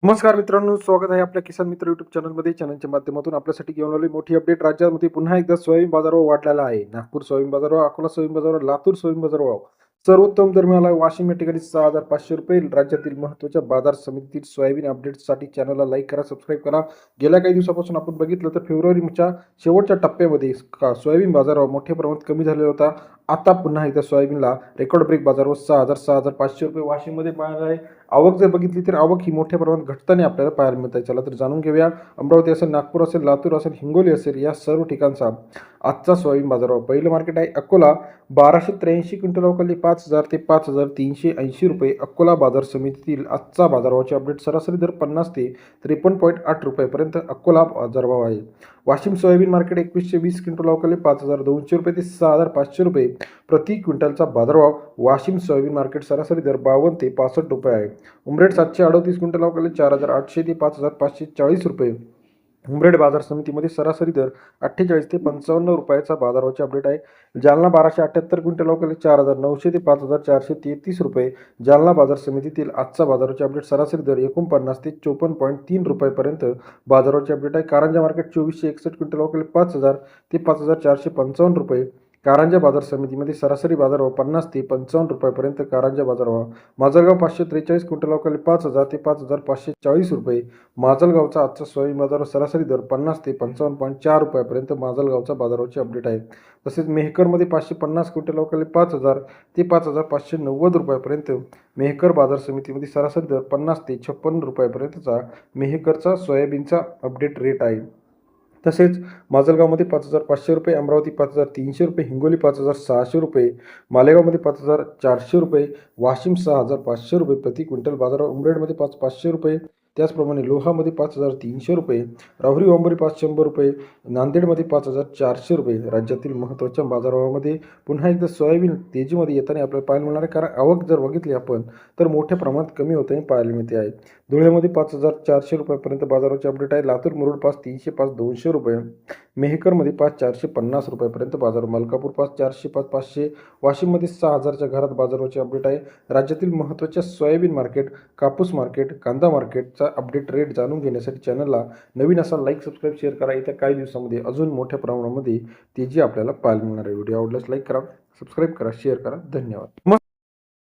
नमस्कार मित्रांनो, स्वागत आहे आपल्या किसान मित्र YouTube चॅनलमध्ये. चॅनलच्या माध्यमातून आपल्यासाठी घेऊन आलेली मोठी अपडेट. राज्यामध्ये पुन्हा एकदा सोयाबीन बाजारभाव वाढलेला आहे. नागपूर सोयाबीन बाजारभाव, अकोला सोयाबीन बाजारभाव, लातूर सोयाबीन बाजारभाव सर्वोत्तम दर मिळाला. वाशिम या ठिकाणी 6,500 रुपये. राज्यातील महत्त्वाच्या बाजार समितीतील सोयाबीन अपडेट्ससाठी चॅनलला लाईक करा, सबस्क्राईब करा. गेल्या काही दिवसापासून आपण बघितलं तर फेब्रुवारीच्या शेवटच्या टप्प्यामध्ये सोयाबीन बाजारभाव मोठ्या प्रमाणात कमी झालेला होता. आता पुन्हा एकदा सोयाबीनला रेकॉर्ड ब्रेक बाजारभाव 6,500 रुपये वाशिममध्ये मिळाला आहे. आवक जर बघितली तर आवक ही मोठ्या प्रमाणात घटताना आपल्याला पाहायला मिळत आहे. चला तर जाणून घेऊया. अमरावती असेल, नागपूर असेल, लातूर असेल, हिंगोली असेल, या सर्व ठिकाणचा आजचा सोयाबीन बाजारभाव. पहिलं मार्केट आहे अकोला. 1283 क्विंटल अवकाली 5,000 ते 5,380 रुपये. अकोला बाजार समितीतील आजचा बाजारभावाचे अपडेट. सरासरी दर 50 ते 53.8 रुपयापर्यंत अकोला बाजारभाव आहे. वाशिम सोयाबीन मार्केट 2120 क्विंटल अवकाली 5,200 रुपये ते 6,500 रुपये प्रति क्विंटलचा बाजारभाव. वाशिम सोयाबीन मार्केट सरासरी दर 52 ते 65 रुपये आहे. उमरेड 738 क्विंटल अवकाली 4,800 ते 5,540 रुपये. उमरेड बाजार समितीमध्ये सरासरी दर 48 ते 55 रुपयाचा बाजारभावाचे अपडेट आहे. जालना 1278 क्विंटल अवकाली 4,900 ते 5,433 रुपये. जालना बाजार समितीतील आजचा बाजाराचे अपडेट. सरासरी दर 49 ते 54.3 रुपयापर्यंत बाजाराचे अपडेट आहे. कारंजा मार्केट 2461 क्विंटल अवकाली 5,000 ते 5,455 रुपये. कारंजा बाजार समितीमध्ये सरासरी बाजारभाव 50 ते 55 रुपयापर्यंत कारंजा बाजारभाव. माजलगाव 543 क्विंटल अवकाली 5,000 ते 5,540 रुपये. माजलगावचा आजचा सोयाबीन बाजारभाव. सरासरी दर 50 ते 55.4 रुपयापर्यंत माजलगावचा बाजाराचे अपडेट आहे. तसेच मेहकरमध्ये 550 क्विंटल अवकाली 5,000 ते 5,590 रुपयापर्यंत मेहकर बाजार समितीमध्ये सरासरी दर 50 ते 56 रुपयापर्यंतचा मेहकरचा सोयाबीनचा अपडेट रेट आहे. तसेच माजलगावमध्ये 5,500 रुपये, अमरावती 5,300 रुपये, हिंगोली 5,600 रुपये, मालेगावमध्ये 5,400 रुपये, वाशिम 6,500 रुपये प्रति क्विंटल बाजारभाव. उमरेडमध्ये 5,500 रुपये, त्याचप्रमाणे लोहामध्ये 5,300 रुपये, राहुरी वांबोरी 500 रुपये, नांदेडमध्ये 5,400 रुपये. राज्यातील महत्त्वाच्या बाजारभावामध्ये पुन्हा एकदा सोयाबीन तेजीमध्ये येताना आपल्याला पाहायला मिळणार आहे. कारण आवक जर बघितली आपण तर मोठ्या प्रमाणात कमी होताना पाहायला मिळते आहे. धुळ्यामध्ये 5,400 रुपयापर्यंत बाजाराचे अपडेट आहे. लातूर मुरुड 5,300 5,200 रुपये. मेहकरमध्ये 5,450 रुपयापर्यंत बाजार. मलकापूर 5,400 5,500. वाशिममध्ये 6,000च्या घरात बाजाराचे अपडेट आहे. राज्यातील महत्त्वाच्या सोयाबीन मार्केट, कापूस मार्केट, कांदा मार्केटचा अपडेट रेट जाणून घेण्यासाठी चॅनलला नवीन असाल लाईक, सबस्क्राईब, शेअर करा. येत्या काही दिवसामध्ये अजून मोठ्या प्रमाणामध्ये तेजी आपल्याला पाहायला मिळणार आहे. व्हिडिओ आवडल्यास लाईक करा, सबस्क्राईब करा, शेअर करा. धन्यवाद.